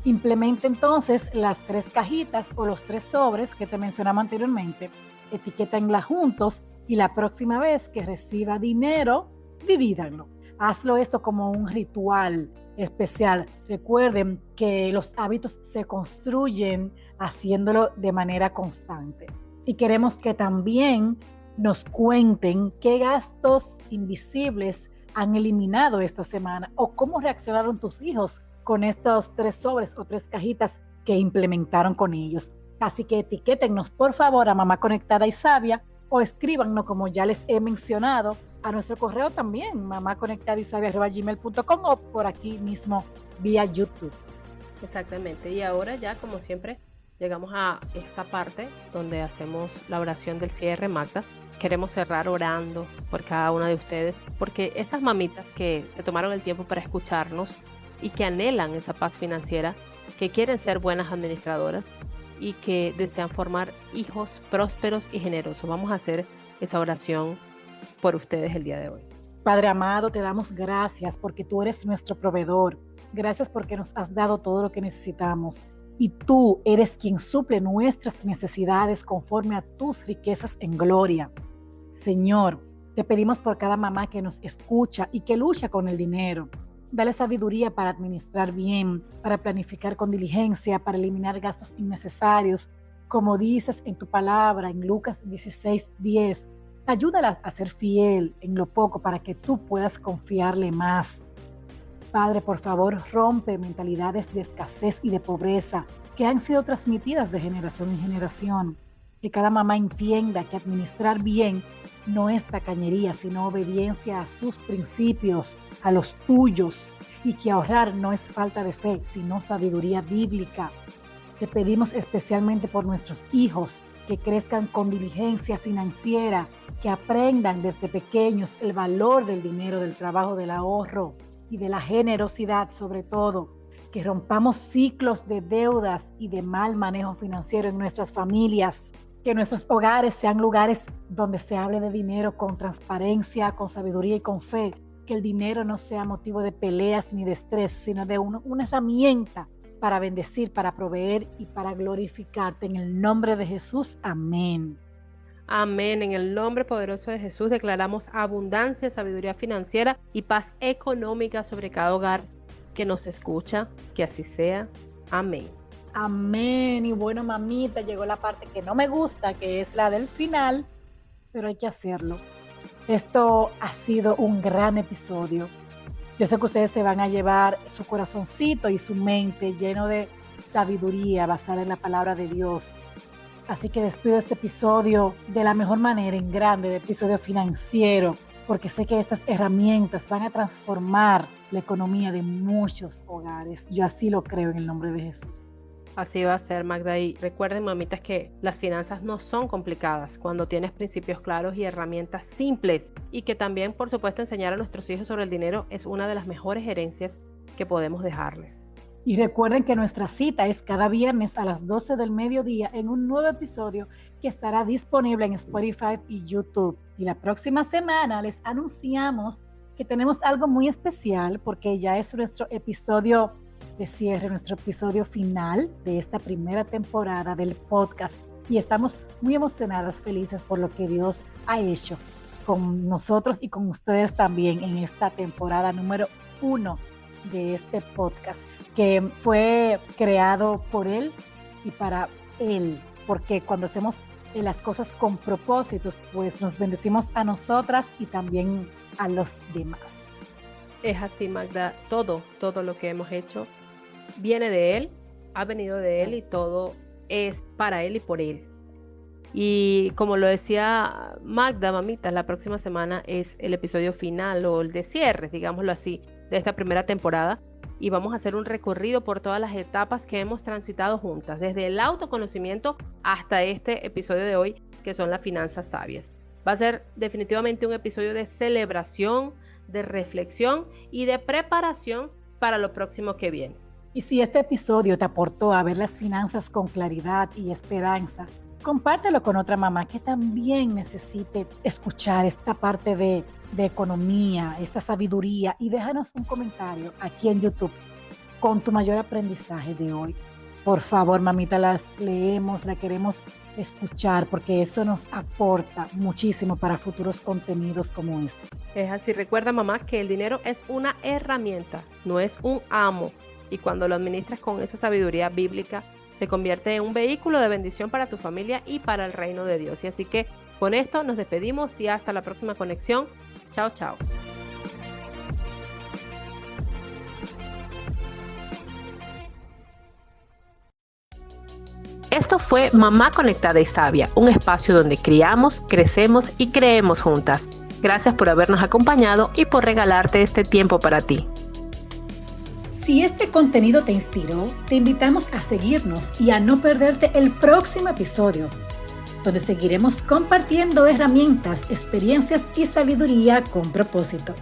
implementa entonces las 3 cajitas o los 3 sobres que te mencionamos anteriormente, etiquétenlas juntos y la próxima vez que reciba dinero, divídanlo. Hazlo esto como un ritual especial. Recuerden que los hábitos se construyen haciéndolo de manera constante. Y queremos que también nos cuenten qué gastos invisibles han eliminado esta semana o cómo reaccionaron tus hijos con estos 3 sobres o 3 cajitas que implementaron con ellos. Así que etiquétennos por favor a Mamá Conectada y Sabia o escríbanos, como ya les he mencionado, a nuestro correo también, mamaconectadysabia@gmail.com o por aquí mismo vía YouTube. Exactamente, y ahora ya como siempre llegamos a esta parte donde hacemos la oración del cierre, Magda. Queremos cerrar orando por cada una de ustedes, porque esas mamitas que se tomaron el tiempo para escucharnos y que anhelan esa paz financiera, que quieren ser buenas administradoras y que desean formar hijos prósperos y generosos. Vamos a hacer esa oración por ustedes el día de hoy. Padre amado, te damos gracias porque tú eres nuestro proveedor. Gracias porque nos has dado todo lo que necesitamos. Y tú eres quien suple nuestras necesidades conforme a tus riquezas en gloria. Señor, te pedimos por cada mamá que nos escucha y que lucha con el dinero. Dale sabiduría para administrar bien, para planificar con diligencia, para eliminar gastos innecesarios. Como dices en tu palabra, en Lucas 16:10, ayúdala a ser fiel en lo poco para que tú puedas confiarle más. Padre, por favor, rompe mentalidades de escasez y de pobreza que han sido transmitidas de generación en generación. Que cada mamá entienda que administrar bien no es tacañería, sino obediencia a sus principios, a los tuyos, y que ahorrar no es falta de fe, sino sabiduría bíblica. Te pedimos especialmente por nuestros hijos, que crezcan con diligencia financiera, que aprendan desde pequeños el valor del dinero, del trabajo, del ahorro y de la generosidad sobre todo, que rompamos ciclos de deudas y de mal manejo financiero en nuestras familias, que nuestros hogares sean lugares donde se hable de dinero con transparencia, con sabiduría y con fe, que el dinero no sea motivo de peleas ni de estrés, sino de una herramienta para bendecir, para proveer y para glorificarte. En el nombre de Jesús, amén. Amén. En el nombre poderoso de Jesús declaramos abundancia, sabiduría financiera y paz económica sobre cada hogar que nos escucha. Que así sea. Amén. Amén. Y bueno, mamita, llegó la parte que no me gusta, que es la del final, pero hay que hacerlo. Esto ha sido un gran episodio. Yo sé que ustedes se van a llevar su corazoncito y su mente lleno de sabiduría basada en la palabra de Dios. Así que despido este episodio de la mejor manera, en grande, de episodio financiero, porque sé que estas herramientas van a transformar la economía de muchos hogares. Yo así lo creo en el nombre de Jesús. Así va a ser, Magda. Y recuerden, mamitas, que las finanzas no son complicadas cuando tienes principios claros y herramientas simples. Y que también, por supuesto, enseñar a nuestros hijos sobre el dinero es una de las mejores herencias que podemos dejarles. Y recuerden que nuestra cita es cada viernes a las 12 del mediodía en un nuevo episodio que estará disponible en Spotify y YouTube. Y la próxima semana les anunciamos que tenemos algo muy especial porque ya es nuestro episodio de cierre, nuestro episodio final de esta primera temporada del podcast. Y estamos muy emocionadas, felices por lo que Dios ha hecho con nosotros y con ustedes también en esta temporada número 1 de este podcast, que fue creado por Él y para Él, porque cuando hacemos las cosas con propósitos, pues nos bendecimos a nosotras y también a los demás. Es así, Magda. Todo lo que hemos hecho viene de Él, ha venido de Él y todo es para Él y por Él. Y como lo decía Magda, mamita, la próxima semana es el episodio final o el de cierre, digámoslo así, de esta primera temporada. Y vamos a hacer un recorrido por todas las etapas que hemos transitado juntas, desde el autoconocimiento hasta este episodio de hoy, que son las finanzas sabias. Va a ser definitivamente un episodio de celebración, de reflexión y de preparación para lo próximo que viene. Y si este episodio te aportó a ver las finanzas con claridad y esperanza, compártelo con otra mamá que también necesite escuchar esta parte de economía, esta sabiduría, y déjanos un comentario aquí en YouTube con tu mayor aprendizaje de hoy. Por favor, mamita, las leemos, la queremos escuchar porque eso nos aporta muchísimo para futuros contenidos como este. Es así. Recuerda, mamá, que el dinero es una herramienta, no es un amo. Y cuando lo administras con esa sabiduría bíblica, se convierte en un vehículo de bendición para tu familia y para el reino de Dios. Y así que con esto nos despedimos y hasta la próxima conexión. Chao, chao. Esto fue Mamá Conectada y Sabia, un espacio donde criamos, crecemos y creemos juntas. Gracias por habernos acompañado y por regalarte este tiempo para ti. Si este contenido te inspiró, te invitamos a seguirnos y a no perderte el próximo episodio, donde seguiremos compartiendo herramientas, experiencias y sabiduría con propósito.